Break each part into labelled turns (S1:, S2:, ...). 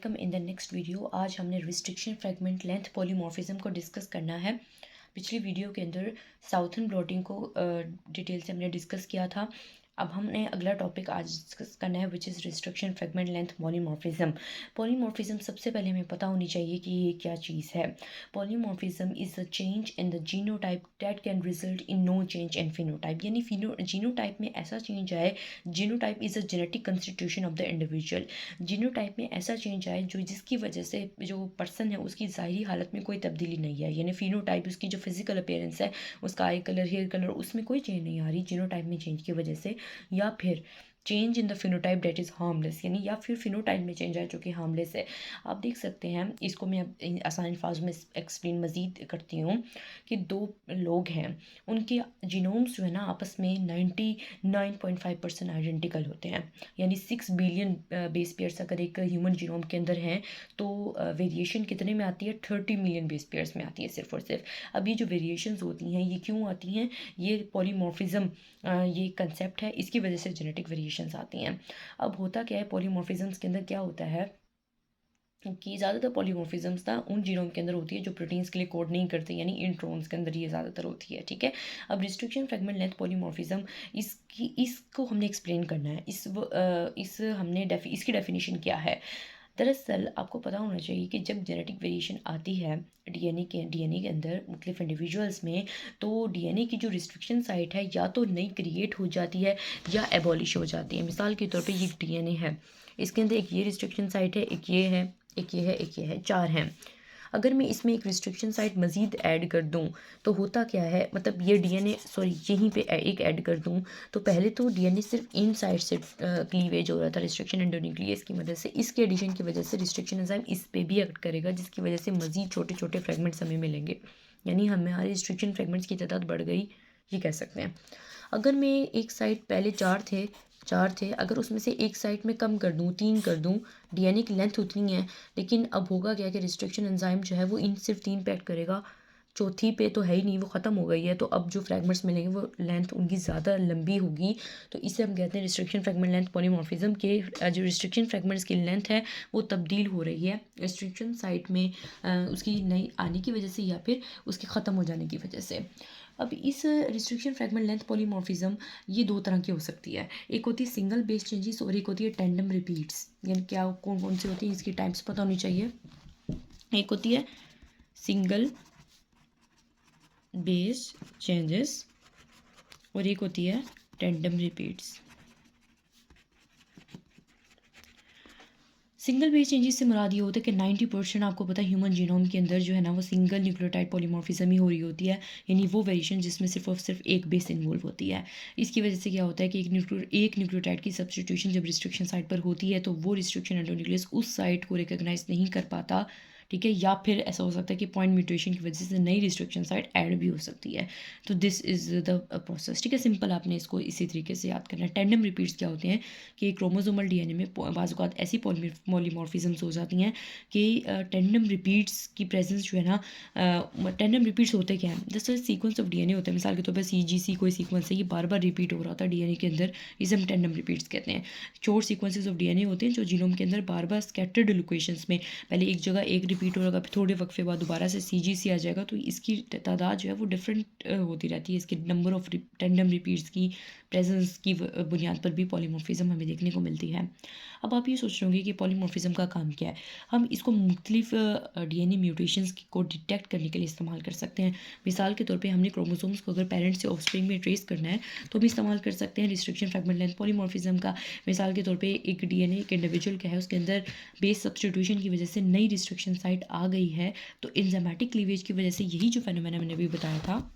S1: Welcome in the next video. आज हमने restriction fragment length polymorphism को डिस्कस करना है। पिछली वीडियो के अंदर साउथर्न ब्लॉटिंग को डिटेल से हमने डिस्कस किया था। अब हमने अगला टॉपिक आज डिस्कस करना है which is restriction fragment length polymorphism. Polymorphism सबसे पहले हमें पता होनी चाहिए कि ये क्या चीज़ है। Polymorphism is a change in the genotype that can result in no change in phenotype. यानी जीनोटाइप में ऐसा चेंज आए, genotype is a genetic constitution of the individual. Genotype में ऐसा चेंज आए जो जिसकी वजह से जो पर्सन है उसकी ज़ाहिरी हालत में कोई तब्दीली नहीं है। यानी फिनोटाइप उसकी जो फिजिकल अपीयरेंस है, उसका आई कलर, हेयर कलर, उसमें कोई चेंज नहीं आ रही जीनोटाइप में चेंज की वजह से, या फिर change in the phenotype that is harmless, यानी या फिर फिनोटाइप में चेंज आए जो कि हार्मलेस है। आप देख सकते हैं इसको, मैं अब आसान अल्फाज में एक्सप्लेन मज़ीद करती हूँ कि दो लोग हैं, उनके जीनोम्स जो है ना आपस में 99.5% आइडेंटिकल होते हैं। यानी 6 बिलियन बेस पेयर्स अगर एक ह्यूमन जीनोम के अंदर हैं तो वेरिएशन कितने में आती है? 30 मिलियन बेस पेयर्स में आती है सिर्फ और सिर्फ। अब ये जो वेरिएशंस होती हैं ये क्यों आती हैं? ये पॉलीमॉर्फिज्म ये कंसेप्ट है, इसकी वजह से जेनेटिक वेरिएशंस आती हैं। अब होता क्या है पॉलीमॉर्फिज्म्स के अंदर, क्या होता है कि ज़्यादातर पॉलीमॉर्फिज्म्स ना उन जीनोम के अंदर होती है जो प्रोटीन्स के लिए कोड नहीं करते, यानी इंट्रोन्स के अंदर ये ज़्यादातर होती है। ठीक है, अब रिस्ट्रिक्शन फ्रेगमेंट लेंथ पॉलीमॉर्फिज्म, इसको हमने एक्सप्लेन करना है। इसकी डेफिनेशन क्या है? दरअसल आपको पता होना चाहिए कि जब जेनेटिक वेरिएशन आती है डीएनए के अंदर मुख्तलिफ इंडिविजुअल्स में, तो डीएनए की जो रिस्ट्रिक्शन साइट है या तो नई क्रिएट हो जाती है या एबॉलिश हो जाती है। मिसाल के तौर पे ये डीएनए है, इसके अंदर एक ये रिस्ट्रिक्शन साइट है, एक ये है, एक ये है, एक ये है, 4 हैं। अगर मैं इसमें एक रिस्ट्रिक्शन साइट मज़ीद ऐड कर दूं तो होता क्या है, मतलब ये डीएनए यहीं पे एक ऐड कर दूं तो पहले तो डीएनए सिर्फ इन साइड से क्लीवेज हो रहा था रिस्ट्रिक्शन एंडोन्यूक्लियस की मदद से। इसके एडिशन की वजह से रिस्ट्रिक्शन एंजाइम इस पे भी एक्ट करेगा, जिसकी वजह से मज़ीद छोटे छोटे फ्रेगमेंट्स हमें मिलेंगे। यानी हमारे रिस्ट्रिक्शन फ्रेगमेंट्स की तादाद बढ़ गई, ये कह सकते हैं। अगर मैं एक साइड पहले चार थे, अगर उसमें से एक साइड में कम कर दूं, 3 कर दूं, डीएनए की लेंथ उतनी है, लेकिन अब होगा क्या कि रिस्ट्रिक्शन एंजाइम जो है वो इन सिर्फ 3 पे एक्ट करेगा, चौथी पे तो है ही नहीं, वो ख़त्म हो गई है। तो अब जो फ्रेगमेंट्स मिलेंगे वो लेंथ उनकी ज़्यादा लंबी होगी। तो इसे हम कहते हैं रिस्ट्रिक्शन फ्रेगमेंट लेंथ पॉलीमॉर्फिज्म के। जो रिस्ट्रिक्शन फ्रेगमेंट्स की लेंथ है वो तब्दील हो रही है रिस्ट्रिक्शन साइट में उसकी नई आने की वजह से या फिर उसके ख़त्म हो जाने की वजह से। अब इस रिस्ट्रिक्शन फ्रेगमेंट लेंथ पॉलीमॉर्फिज्म ये दो तरह की हो सकती है। एक होती है सिंगल बेस चेंजेस और एक होती है टेंडम रिपीट्स। यानी क्या, कौन कौन सी होती है, इसकी टाइप्स पता होनी चाहिए। एक होती है सिंगल बेस चेंजेस और एक होती है tandem repeats. Single base changes से मुराद ये होता है कि 90% आपको पता है ह्यूमन जीनोम के अंदर जो है ना वो सिंगल न्यूक्लियोटाइड पॉलीमॉर्फिज्म ही हो रही होती है। यानी वो वेरिएशन जिसमें सिर्फ और सिर्फ एक बेस इन्वॉल्व होती है। इसकी वजह से क्या होता है कि एक न्यूक्लियोटाइड की सब्स्टिट्यूशन जब रिस्ट्रिक्शन साइट पर होती है तो वो रिस्ट्रिक्शन एंडोन्यूक्लियस उस साइट को रिकॉग्नाइज नहीं कर पाता। ठीक है, या फिर ऐसा हो सकता है कि पॉइंट म्यूटेशन की वजह से नई रिस्ट्रिक्शन साइट ऐड भी हो सकती है। तो दिस इज़ द प्रोसेस। ठीक है, सिंपल आपने इसको इसी तरीके से याद करना है। टेंडम रिपीट्स क्या होते हैं कि क्रोमोसोमल डीएनए में बाज़ औक़ात ऐसी पॉलीमॉर्फिज्म्स हो जाती हैं कि टेंडम रिपीट्स की प्रेजेंस जो है ना, टेंडम रिपीट्स होते क्या हैं, जैसे सीक्वेंस ऑफ डीएनए होता है। मिसाल के तौर पर सीजीसी कोई सीक्वेंस है, ये बार बार रिपीट हो रहा था डीएनए के अंदर, इसे हम टेंडम रिपीट्स कहते हैं। शॉर्ट सीक्वेंसेस ऑफ डीएनए होते हैं जो जीनोम के अंदर बार बार स्कैटर्ड लोकेशंस में पहले एक जगह एक रिपीट होगा, फिर थोड़े वक्फे बाद दोबारा से सीजीसी आ जाएगा। तो इसकी तादाद जो है वो डिफरेंट होती रहती है। इसके नंबर ऑफ टेंडम रिपीट्स की प्रेजेंस की बुनियाद पर भी पॉलीमॉर्फिज्म हमें देखने को मिलती है। अब आप ये सोच रहे होंगे कि पॉलीमॉर्फिज्म का काम क्या है। हम इसको मुख्तलिफ डीएनए म्यूटेशंस को डिटेक्ट करने के लिए इस्तेमाल कर सकते हैं। मिसाल के तौर पे हमने क्रोमोसोम्स को अगर पेरेंट्स से ऑफस्प्रिंग में ट्रेस करना है तो हम इस्तेमाल कर सकते हैं रिस्ट्रिक्शन फ्रेगमेंट लेंथ पॉलीमॉर्फिज्म का। मिसाल के तौर पे एक डीएनए एक इंडिविजुअल का है, उसके अंदर बेस सब्स्टिट्यूशन की वजह से नई रिस्ट्रिक्शन साइट आ गई है, तो एंजाइमेटिक क्लीवेज की वजह से यही जो फेनोमेना मैंने अभी बताया था,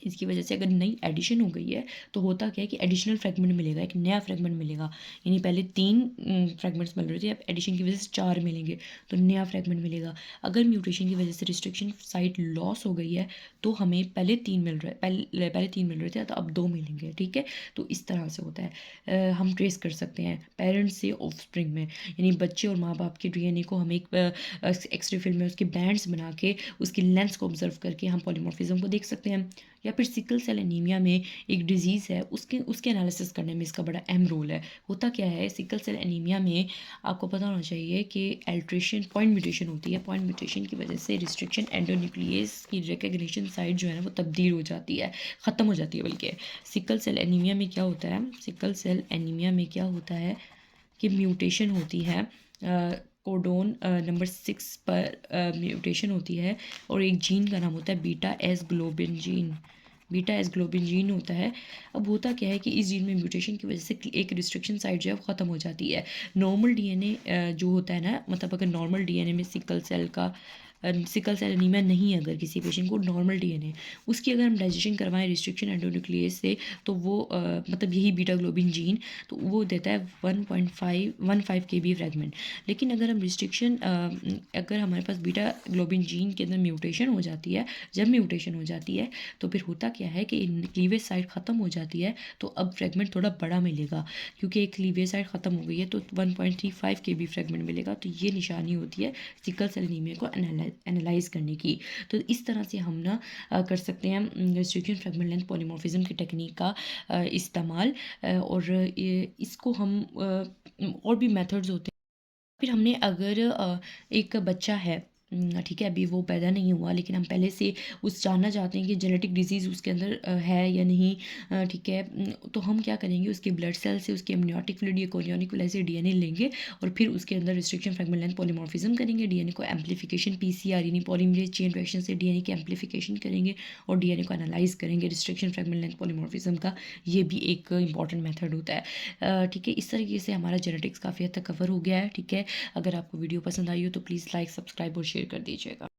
S1: इसकी वजह से अगर नई एडिशन हो गई है तो होता क्या है कि एडिशनल फ्रेगमेंट मिलेगा, एक नया फ्रेगमेंट मिलेगा। यानी पहले 3 फ्रेगमेंट्स मिल रहे थे, अब एडिशन की वजह से 4 मिलेंगे, तो नया फ्रेगमेंट मिलेगा। अगर म्यूटेशन की वजह से रिस्ट्रिक्शन साइट लॉस हो गई है तो हमें पहले 3 मिल रहे पहले 3 मिल रहे थे तो अब 2 मिलेंगे। ठीक है, तो इस तरह से होता है। हम ट्रेस कर सकते हैं पेरेंट्स से ऑफस्प्रिंग में, यानी बच्चे और माँ बाप के डीएनए को हम एक एक्सरे फिल्म में उसके बैंड्स बना के उसकी लेंथ्स को ऑब्जर्व करके हम पॉलीमॉर्फिज्म को देख सकते हैं। या फिर सिकल सेल एनीमिया में एक डिजीज़ है, उसके एनालिसिस करने में इसका बड़ा अहम रोल है। होता क्या है, सिकल सेल एनीमिया में आपको पता होना चाहिए कि अल्ट्रेशन पॉइंट म्यूटेशन होती है। पॉइंट म्यूटेशन की वजह से रिस्ट्रिक्शन एंडोन्यूक्लियस की रिकग्निशन साइट जो है ना वो तब्दील हो जाती है, ख़त्म हो जाती है बल्कि। सिकल सेल एनीमिया में क्या होता है, सिकल सेल एनीमिया में क्या होता है कि म्यूटेशन होती है, कोडोन नंबर 6 पर म्यूटेशन होती है और एक जीन का नाम होता है beta S globin gene. Beta S globin gene होता है। अब होता क्या है कि इस जीन में म्यूटेशन की वजह से एक रिस्ट्रिक्शन साइट जो है वो ख़त्म हो जाती है। नॉर्मल डीएनए जो होता है ना, मतलब अगर नॉर्मल डीएनए में सिकल सेल एनीमिया नहीं है, अगर किसी पेशेंट को नॉर्मल डीएनए उसकी अगर हम डाइजेशन करवाएं रिस्ट्रिक्शन एंडोन्यूक्लियस से, तो वो मतलब यही बीटा ग्लोबिन जीन तो वो देता है 1.15 KB फ्रेगमेंट। लेकिन अगर हम रिस्ट्रिक्शन अगर हमारे पास बीटा ग्लोबिन जीन के अंदर म्यूटेशन हो जाती है, जब म्यूटेशन हो जाती है तो फिर होता क्या है कि क्लीवेज साइट ख़त्म हो जाती है, तो अब फ्रेगमेंट थोड़ा बड़ा मिलेगा, क्योंकि एक क्लीवेज साइट ख़त्म हो गई है तो 1.35 KB फ्रेगमेंट मिलेगा। तो ये निशानी होती है सिकल सेल एनीमिया को एनालाइज करने की। तो इस तरह से हम ना कर सकते हैं रिस्ट्रिक्शन फ्रेगमेंट लेंथ पॉलीमॉर्फिज्म की टेक्निक का इस्तेमाल, और इसको हम और भी मेथड्स होते हैं। फिर हमने अगर एक बच्चा है, ठीक है, अभी वो पैदा नहीं हुआ लेकिन हम पहले से उस जानना चाहते हैं कि जेनेटिक डिजीज़ उसके अंदर है या नहीं, ठीक है, तो हम क्या करेंगे, उसके ब्लड सेल से उसके एमनियोटिक फ्लूइड या कोरियोनिक फ्लूइड से डीएनए लेंगे और फिर उसके अंदर रिस्ट्रिक्शन फ्रेगमेंट लेंथ पॉलीमॉर्फिज्म करेंगे, डीएनए को एम्प्लीफिकेशन पीसीआर यानी पॉलीमरेज चेन रिएक्शन से डीएनए की एम्प्लीफिकेशन करेंगे और डीएनए को एनालाइज करेंगे रिस्ट्रिक्शन फ्रेगमेंट लेंथ पॉलीमॉर्फिज्म का। ये भी एक इंपॉर्टेंट मेथड होता है, ठीक है। इस तरीके से हमारा जेनेटिक्स काफ़ी हद तक कवर हो गया है, ठीक है। अगर आपको वीडियो पसंद आई हो तो प्लीज़ लाइक, सब्सक्राइब और शेयर कर दीजिएगा।